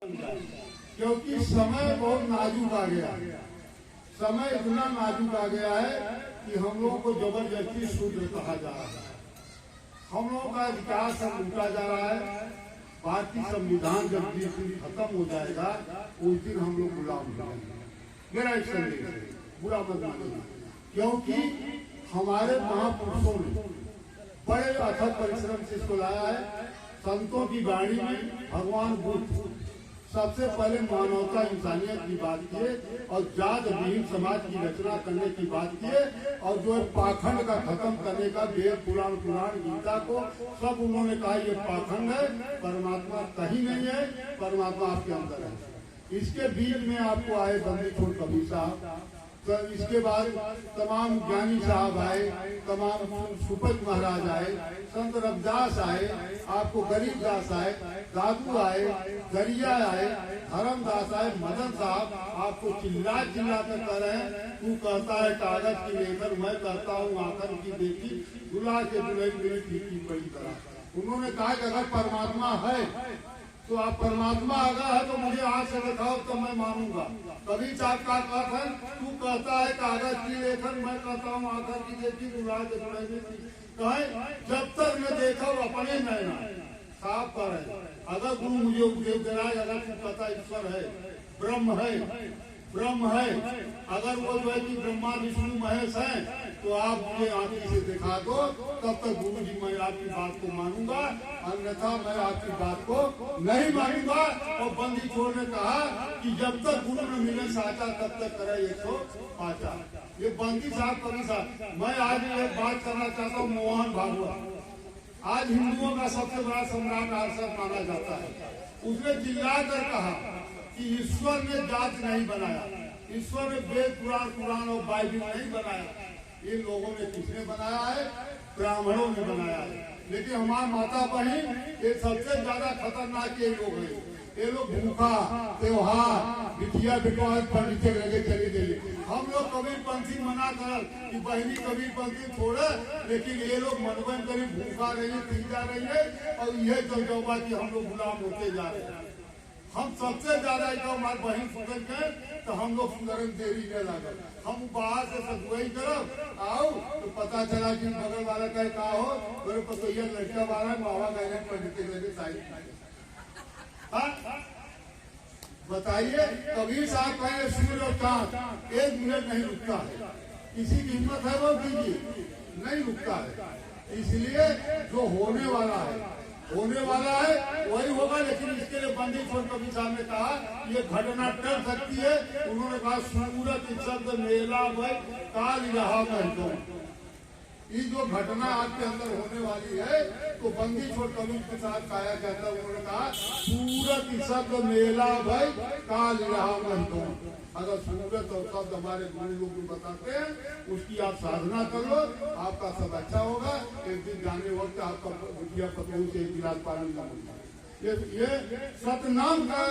क्योंकि समय बहुत नाजुक आ गया, समय इतना नाजुक आ गया है कि हम लोगों को जबरदस्ती शूद्र कहा जा रहा है। हम लोगों का अधिकार सब लूटा जा रहा है। भारतीय संविधान जब जिस दिन खत्म हो जाएगा उस दिन हम लोग गुलाम हो जाएंगे। मेरा एक संदेश है, बुरा मत मानिएगा, क्योंकि हमारे महापुरुषों ने बड़े अथक परिश्रम से इसको लाया है। संतों की वाणी में भगवान बुद्ध सबसे पहले मानवता इंसानियत की बात किए और जात विहीन समाज की रचना करने की बात किए और जो है पाखंड का खत्म करने का वेद पुराण गीता को सब उन्होंने कहा ये पाखंड है, परमात्मा कहीं नहीं है, परमात्मा आपके अंदर है। इसके बीच में आपको आए बंदी छोड़ कबीर साहब, तो इसके बाद तमाम ज्ञानी साहब आए, तमाम सुपत महाराज आए, संत रविदास आए, आपको गरीबदास आए, दादू आए, दरिया आए, धर्मदास आए, मदन साहब आपको चिल्ला कर कह रहे हैं तू कहता है कागज की लेकर, मैं कहता हूँ आखिर की बेटी दुल्हा के दुल्हन मेरी फीकी बड़ी तरह। उन्होंने कहा कि अगर परमात्मा है तो आप परमात्मा अगर है तो मुझे हाथ से दिखाओ तो मैं मानूंगा। कभी चाप का कथन तू कहता है कागज की लेखन, मैं कहता हूँ आखिर की देखी दुल्हा के दुल्हन कहे जब तक मैं देखा अपने नैना साफ पर है। अगर गुरु मुझे उपदेश दे रहा है, अगर तू कहता ईश्वर है, ब्रह्म है, ब्रह्म है, अगर वो जो है कि ब्रह्मा विष्णु महेश है तो आप मुझे आंखें से दिखा दो, तब तक गुरु जी मैं आपकी बात को मानूंगा, अन्यथा मैं आपकी बात को नहीं मानूंगा। और बंदी छोड़ ने कहा कि जब तक गुरु न मिले साचा तब तक करे 105। ये बंदी साहब कवि साहब, मैं आज एक बात करना चाहता हूँ। मोहन भागवत आज हिंदुओं का सबसे बड़ा सम्राट आर्षद माना जाता है। उसने चिल्लाकर कहा कि ईश्वर ने जात नहीं बनाया, ईश्वर ने वेद पुराण और बाइबिल नहीं बनाया। इन लोगों ने किसने बनाया है? ब्राह्मणों ने बनाया है। लेकिन हमारे माता बहन ये सबसे ज्यादा खतरनाक ये लोग हैं। ये लोग भूखा त्योहार बिटिया बिटवा पंडित लगे चले गए। हम लोग कबीरपंथी मना कर कि बहनी कबीरपंथी छोड़े, लेकिन ये लोग मनवन करीब भूखा रही है, पी जा रही है और यह जलजौबा की हम लोग गुलाम होते जा रहे हैं। हम सबसे ज्यादा हमारे बहन सुधर गए तो हम लोग सुधरन देरी न लगे। हम बाहर से सगुआई करब आओ तो पता चला कि बगल वाला कहे का हो मेरे पतोया लड़का वाला मावा गए पंडित लगे साई। बताइए कबीर साहब कहे सूर्य और चांद 1 मिनट नहीं रुकता है, किसी की हिम्मत है वो कीजिए, नहीं रुकता है। इसलिए जो होने वाला है वही होगा। लेकिन इसके लिए बंदी छोड़ कबीर साहब ने कहा ये घटना टल सकती है। उन्होंने कहा सूरत शब्द मेला भाई काल रहा महतो, ये जो घटना आपके अंदर होने वाली है तो बंदी छोड़ कबीर के साथ कहा जाता है। उन्होंने कहा सूरत शब्द मेला भाई काल रहा महतो। अगर सूरत और शब्द हमारे गुरु लोग बताते हैं उसकी आप साधना कर लो, आपका सब अच्छा होगा। एक दिन जाने वक्त आपका बुढ़िया पतों से एक गिलास पानी का मिलता है। ये सतनाम का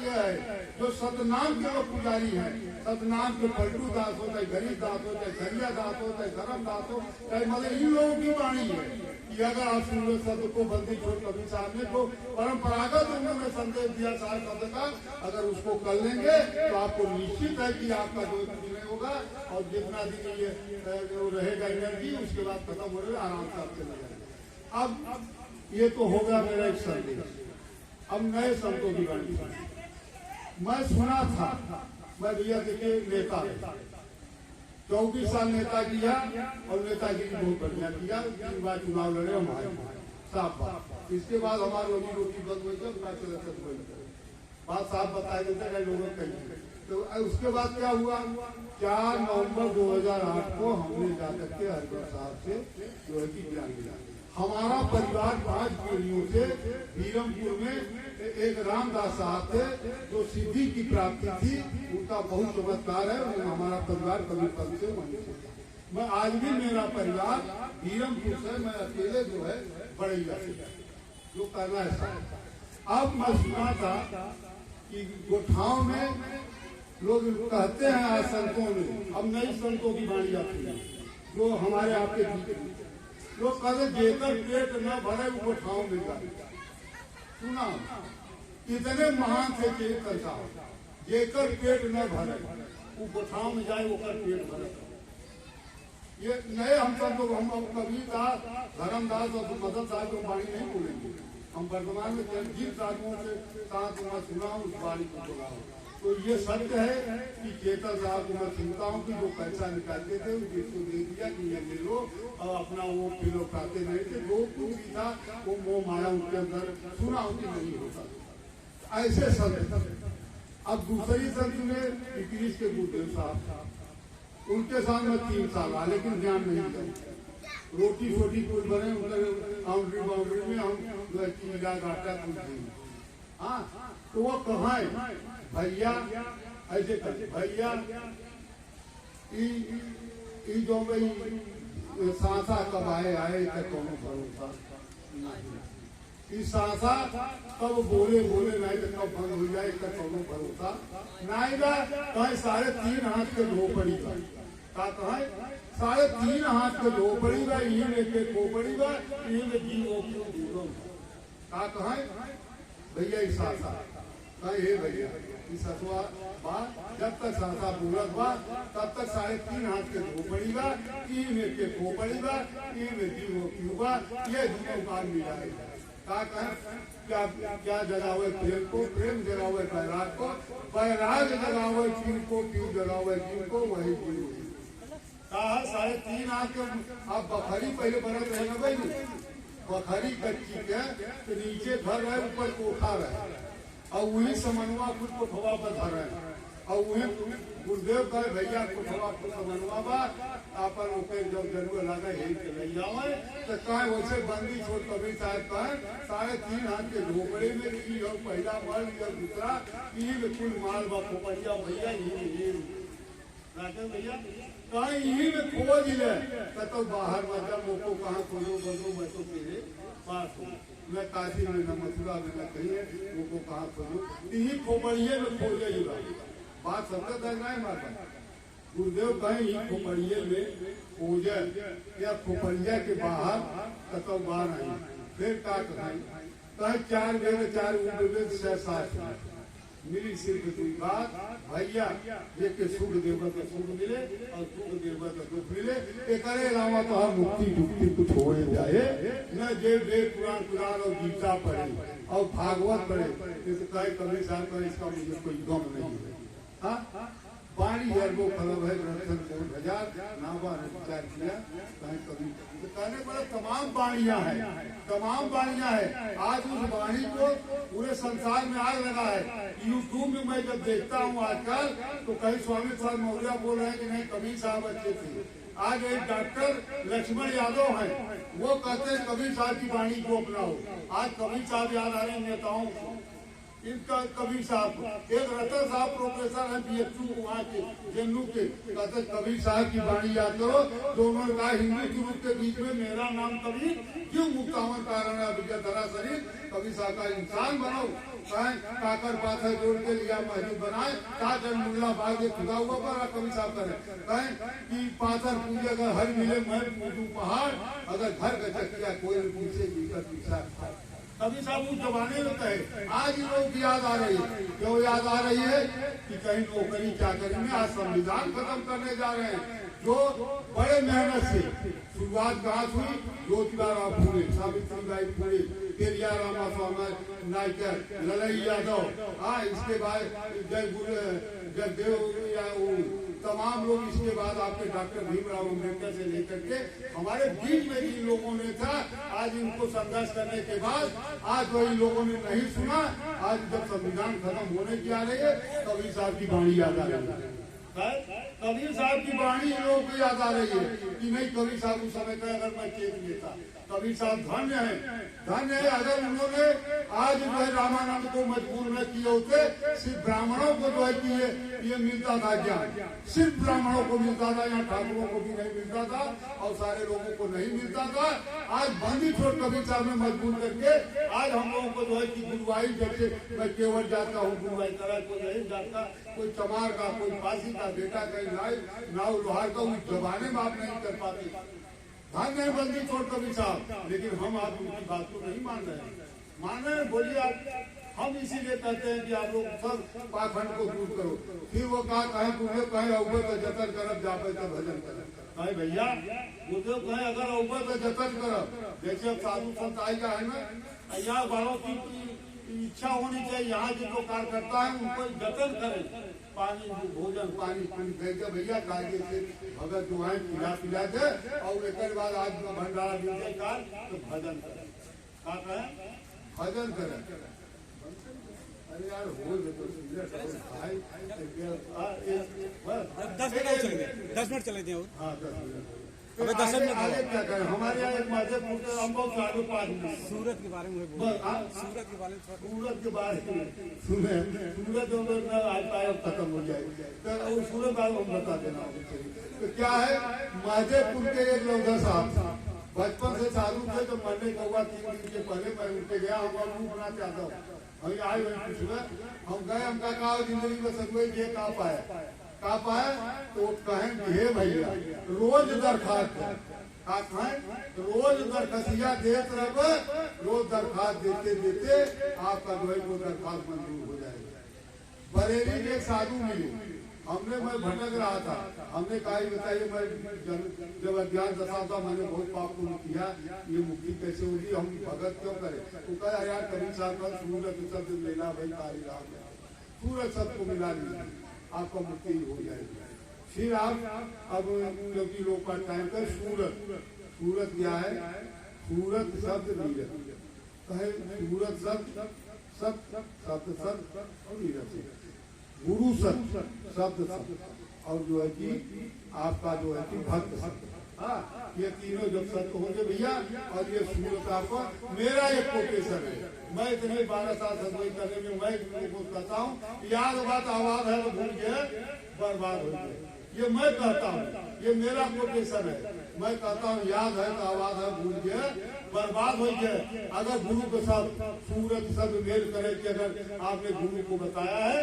ये है जो सतनाम के लोग पुजारी हैं। सतनाम के पलटू दास हो, चाहे गरीब दास हो, चाहे घरिया दास हो, चाहे धर्म दास हो, चाहे मतलब इन लोगों की वाणी है कि अगर आप सूरज शब्द को बंदी छोड़ कबीर साहब ने को परंपरागत उन्होंने संदेश दिया साहब शब्द का, अगर उसको कर लेंगे तो आपको निश्चित है कि आपका जो कुछ नहीं होगा और जितना दिन ये रहेगा एनर्जी उसके बाद खत्म हो रहे आराम से आप चले जाएंगे। अब ये तो होगा मेरा एक संदेश। अब नए संतों की वाणी मैं सुना था, मैं भैया देखिए नेता 24 साल नेता किया और नेतागिरी बहुत बढ़िया किया। 3 बार चुनाव लड़े हमारे साफ बात। इसके बाद हमारी रोजी रोटी बंद हुई, बात साफ बताया देते हैं लोगों कहीं। तो उसके बाद क्या हुआ, 4 नवंबर 2008 को हमने जाकर के हरिवर साहब से जो है कि ज्ञान मिला। हमारा परिवार 5 पीढ़ियों से बीरमपुर में एक रामदास साहब थे जो सिद्धि की प्राप्ति थी, उनका बहुत चमत्कार है। हमारा परिवार कभी से वहीं से, मैं आज भी मेरा परिवार बीरमपुर से, मैं अकेले जो है बड़ैया से जो करना है। अब मैं सुना था कि गोठाओं में लोग कहते हैं आज संतों में, अब नई संतों की वाणी आती है जो हमारे आपके लोग कहते जेकर पेट न भरे वो गोठाओं में जाए। सुना इतने महान थे केतन साहब, जेकर पेट न भरे वो गोठाव में जाए ओकर पेट भरे। ये नए हम सब लोग, हम कबीरदास, धर्मदास और मदन साहब को वाणी नहीं बोलेंगे, हम वर्तमान में जिन साधुओं के साथ मैं सुना उस वाणी को बोला हूँ। तो ये सत्य है कि केतन साहब को मैं सुनता हूँ कि जो पैसा निकालते थे जिसको दे दिया कि ये ले लो और अपना वो फिर उठाते नहीं थे, जो कुछ भी था वो मोह माया उनके अंदर सुना उनकी नहीं होता। ऐसे संत अब दूसरी संत में कृष्ण के गुरुदेव साहब, उनके साथ में 3 साल रहा लेकिन ज्ञान नहीं था। रोटी छोटी कुछ बने बाउंड्री बाउंड्री में हम चीला घाटा कुछ नहीं। हाँ तो वो कहा है भैया ऐसे कर भैया जो भाई सांसा कब आए का कोनो भरोसा नहीं। सांसा कब बोले नहीं तो कब बंद हो जाए का कोनो भरोसा नहीं बा। कहे 3.5 हाथ के झोपड़ी बा का कहे 3.5 हाथ के झोपड़ी बा, यही में के खोपड़ी बा, यही में जीव का कहे भैया ई सांसा कहे भैया ई ससुआ बा, जब तक सांसा बोलत बा तब तक 3.5 हाथ के झोपड़ी बा, ई में के खोपड़ी बा, ई में जीव क्यों बा, ये दोनों काम मिला है। का क्या क्या जगावे प्रेम को, प्रेम जगावे बैराग को, बैराग जगावे चीन को, क्यों जगावे चीन को, वही चीन कहा 3.5 हाथ के। अब बखरी पहले बरत रहेगा भाई, बखरी कच्ची के तो नीचे घर है ऊपर कोठा रहे और वही समनवा कुछ कोठवा पर धर है और वही गुरुदेव कहे भैया कोठवा कुछ समनवा बा अपन ओके जब जरूर लगा यही के ले जावे तो कहे वैसे बंदी छोड़ कभी साहब कहे 3.5 हाथ के झोपड़े में की और पहला माल या दूसरा ई कुल माल बा खोपड़िया भैया ये भैया कहीं यही में खोज ले तो बाहर मतलब मोको कहाँ खोलो बोलो मैं तो तेरे पास हूँ, मैं काशी में न मथुरा में न कहीं मोको कहाँ खोलो, यही खोपड़िए में खोजे जुड़ा बात सबका करना है माता। गुरुदेव कहीं ही खोपड़िए में खोजे या खोपड़िया के बाहर कतो बाहर आई फिर का कहीं 4 बेर 4 उम्र 6-7 मिली सिर्फ कोई बात भैया ये के सुख देवता का सुख मिले और दुख देवता का दुख मिले। एक अलावा तो हम मुक्ति कुछ हो जाए न जे वेद पुराण और गीता पढ़े और भागवत पढ़े तो कहे कभी साहब का इसका मुझे कोई गम नहीं है। हाँ पानी वो फलब है ग्रंथन 4,000 नावा ने विचार किया कहीं कभी तो कहने पर तमाम वाणियां हैं, तमाम वाणियां हैं। आज उस वाणी को पूरे संसार में आग लगा है। यूट्यूब में मैं जब देखता हूँ आजकल तो कहीं स्वामी साहब मौर्या बोल रहे हैं कि नहीं कबीर साहब अच्छे थे। आज एक डॉक्टर लक्ष्मण यादव हैं, वो कहते हैं कबीर साहब की वाणी को अपनाओ। आज कबीर साहब याद आ रहे नेताओं को, इनका कबीर साहब एक रतन साहब प्रोफेसर है BHU वहाँ के जन्नू के, कहते कबीर साहब की वाणी याद करो। दोनों का हिंदू ग्रुप के बीच में मेरा नाम कबीर क्यों मुक्तावन कारण है विजय धरा शरीर कबीर साहब का इंसान बनाओ। काकर बात है जोड़ के लिया मस्जिद बनाए ताजन मुल्ला बाग खुदा हुआ पर कबीर साहब करे कहें कि पाथर पूजे अगर हर मिले मैं पूजू पहाड़ अगर घर का चकिया कोई पूछे पीछा कभी साहब उस जमाने में कहे। आज लोग याद आ रही है, क्यों याद आ रही है कि कहीं नौकरी क्या करेंगे। आज संविधान खत्म करने जा रहे हैं जो बड़े मेहनत से शुरुआत कहाँ हुई, ज्योतिबा फूले, सावित्रीबाई फूले, पेरिया रामा स्वामी नायकर, ललई यादव, हाँ इसके बाद जगदेव या तमाम लोग, इसके बाद आपके डॉक्टर भीमराव अम्बेडकर से लेकर के हमारे बीच में जिन लोगों ने था, आज इनको संघर्ष करने के बाद आज वही लोगों ने नहीं सुना। आज जब संविधान खत्म होने की आ रही है कबीर साहब की वाणी याद आ रही है, कबीर साहब की वाणी लोगों को याद आ रही है कि नहीं कबीर साहब उस समय का अगर मैं चेत लेता। कबीर साहब धन्य है अगर उन्होंने आज जो है रामानंद को मजबूर न किए होते। सिर्फ ब्राह्मणों को जो है ये मिलता था ज्ञान, सिर्फ ब्राह्मणों को मिलता था, यहाँ ठाकुरों को भी नहीं मिलता था और सारे लोगों को नहीं मिलता था। आज बंदी छोड़ कबीर साहब ने मजबूर करके आज हम लोगों को जो है कि गुरुवाई जैसे मैं केवल जात का हूँ, गुरुवाई करा कोई नहीं जाता, कोई चमार का, कोई फांसी का बेटा, कहीं नाव लोहार का, उस जमाने में आप नहीं कर पाते। भाग नहीं बंदी छोड़ कबीर साहब, लेकिन हम आप उनकी बात को नहीं मान रहे हैं। मान रहे हैं बोलिए आप, हम इसीलिए कहते हैं कि आप लोग सब पाखंड को दूर करो। फिर वो कहे तुम्हें कहे औबे तो जतन करब जापे तो भजन करब। कहे भैया गुरुदेव कहे अगर औबे तो जतन करब, जैसे अब साधु संत आई है ना, यहाँ वालों की इच्छा होनी चाहिए, यहाँ जिनको कार्यकर्ता है उनको जतन करें, पानी भोजन पानी पानी दे के भैया कार्य से भगत जो है पिला दे, और एक बाद आज भंडारा दीजिए काल तो भजन करें। क्या कहें? भजन करें। अरे यार हो भाई 10 मिनट चले थे। हाँ 10 मिनट अबे 10 मिनट आगे क्या करें? हमारे यहाँ एक मधेपुर के हम बहुत साधु पास सूरत के बारे में सूरत के बारे में सूरत के बारे में सुने, सूरत जो आज पाए खत्म हो जाए तो सूरत बारे में बता देना। तो क्या है, मधेपुर के एक लौधा साहब बचपन से साधु थे, तो मरने का हुआ 3 दिन के पहले मैं उनके गया, हम मुँह बना चाहता हूँ, हम आए वही कुछ हम गए, हम कहा जिंदगी में सब ये कहा पाए तो कहें हे भैया रोज दरखास्त है, रोज दरखसिया देते रहे, रोज दरखास्त देते देते आपका जो है वो दरखास्त मंजूर हो जाएगा। बरेली के एक साधु मिले, मैं भटक रहा था, हमने कहा बताइए मैं जब अज्ञान दशा था मैंने बहुत पाप पुण्य किया, ये मुक्ति कैसे होगी, हम भगत क्यों करें? तो कहा यार कबीर साहब का सूरत शब्द लेना भाई काली राम है, सूरत शब्द को मिला लीजिए आपका मुक्ति हो जाएगी। फिर आप अब क्योंकि लोग का टाइम कर सूरत क्या है? सूरत शब्द नीरज कहे, सूरत शब्द और नीरज गुरु शब्द और जो है कि आपका जो है कि भक्त शब्द, ये तीनों जब सत्य होंगे भैया, और ये सूरत आपको मेरा एक कोटेशन है, मैं इतने 12 साल सदवाई करने में मैं को कहता हूँ, याद बात आवाज है तो भूल गए बर्बाद हो गए, ये मैं कहता हूँ, ये मेरा कोटेशन है, मैं कहता हूँ याद है तो आवाज है भूल गए बर्बाद हो गए। अगर गुरु के साथ सूरत शब्द मेल करे कि अगर आपने गुरु को बताया है,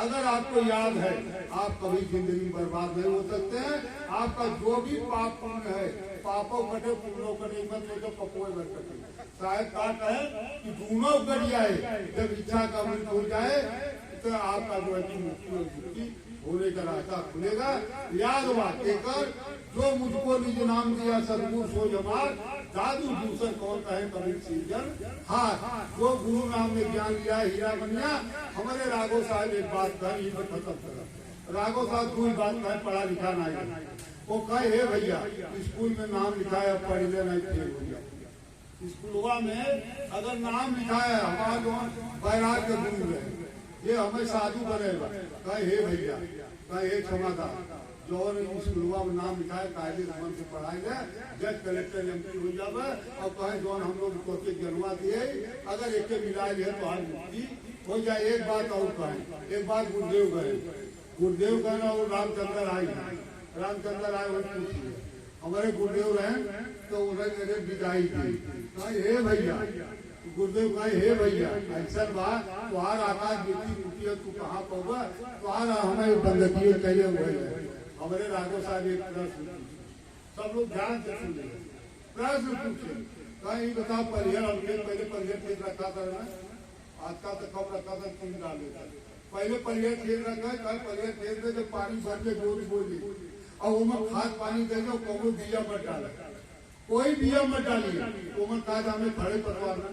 अगर आपको याद है, आप कभी जिंदगी में बर्बाद नहीं हो सकते हैं। आपका जो भी पाप पुण्य है, पापों कटे पुण्यों कटे मत तो पपोए बन सके। शायद कहा कहे कि दोनों गरिया है, जब इच्छा का मृत्यु हो जाए तो आपका जो है मुक्ति होने का रास्ता खुलेगा। याद बात कर, जो मुझको निज नाम दिया सदगुरु सो जमार, जादू दूसर कौन कहे कभी सीजन हाँ। जो गुरु नाम में ज्ञान लिया हीरा बनिया। हमारे राघव साहब एक बात कही, ये खत्म कर राघव साहब कोई बात कहे पढ़ा लिखा नहीं, वो कहे हे भैया स्कूल में नाम लिखा है पढ़ ले नहीं फेल हो गया। स्कूलवा में अगर नाम लिखा है हमारा जो बैराग के गुरु है, ये हमें साधु बनेगा, कहे हे भैया कहे हे क्षमादार, जो स्कूलवा में नाम लिखा है कायदे मन से पढ़ाएंगे, जज कलेक्टर एमपी हो जाए, और कहे जो हम लोग को जन्मा दिए अगर एक मिलाए है तो आज मुक्ति हो जाए। एक बात और कहें, एक बात गुरुदेव गए ना, वो रामचंद्र आए वो पूछिए हमारे गुरुदेव रहे तो उन्हें मेरे विदाई दी, कहे हे भैया गुरुदेव कहे हे भैया ऐसा बात तुहार आकाश मिट्टी टूटी है, तू कहाँ पहुँचा, तुहार हमें बंदगी कहे हुए है। हमारे राघव साहब एक प्रश्न, सब लोग ध्यान से सुन रहे, प्रश्न पूछे, कहीं बताओ परिहर हमने पहले परिहर ठीक रखा था ना, आज का तो कब रखा था 3 डाले था, पहले परिहर ठीक रखा है, कल परिहर ठीक दे, जब पानी भर के गोली बोली और वो खाद पानी दे दो, कोई बिया मत डाले, कोई बिया मत डालिए, वो मत खाद हमें खड़े पतवार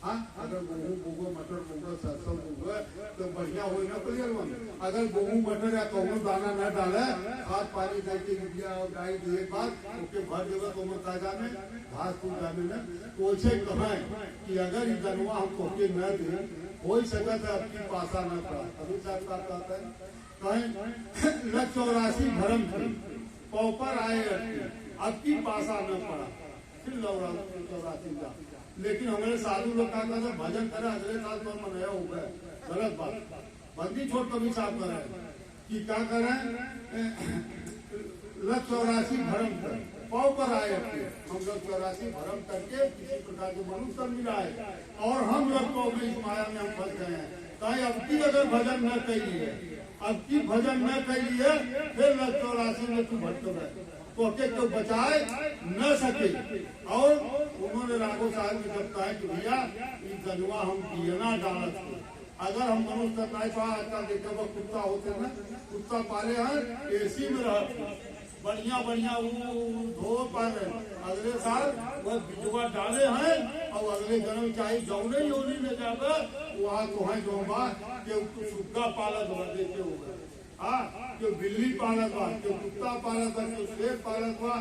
हाँ। अगर गेहूँ मटर सरसों तो बढ़िया हो ना परिहर में। अगर गेहूँ मटर या कहूँ दाना न डाले, खाद पानी दे के यूरिया और डाई दिए बाद उसके भर देगा तो मैं ताजा में घास फूस डाले न तो उसे कहें कि अगर ये जनवा हम कोके न दे हो सका तो अपनी पासा न पड़ा। अभी साहब का कहता है कहें 84 भरम थे पौपर आए अब की पासा न पड़ा, फिर 84 का। लेकिन हमारे साधु लोग कहा था भजन करे अगले साल तो हम नया हो गए, गलत बात। बंदी छोड़ कभी साफ कर कि क्या करें 84 भरम कर पौ पर आए, हम लोग 84 भरम करके किसी प्रकार के मनुष्य मिला है, और हम लोग को इस माया में हम फंस गए हैं। कहीं अब की अगर भजन न कही है, अब की भजन न कही है, फिर 84 में तू भटक गए, तो के बचाए न सके। और उन्होंने राघव साहब ने जब कहा कि भैया ये गजवा हम पियना डालत थे, अगर हम मनुष्य नहीं पा आजकल देखे वो कुत्ता होते ना, कुत्ता पाले हैं एसी में रहते बढ़िया बढ़िया वो धो पर अगले साल वह बिजवा डाले हैं और अगले जन्म चाहे जौने योनी में जावे वहाँ तो है जो के सुग्गा पालक बदे के हो गए, हाँ, जो बिल्ली पालक बा, जो कुत्ता पालक बा, जो शेर पालक बा।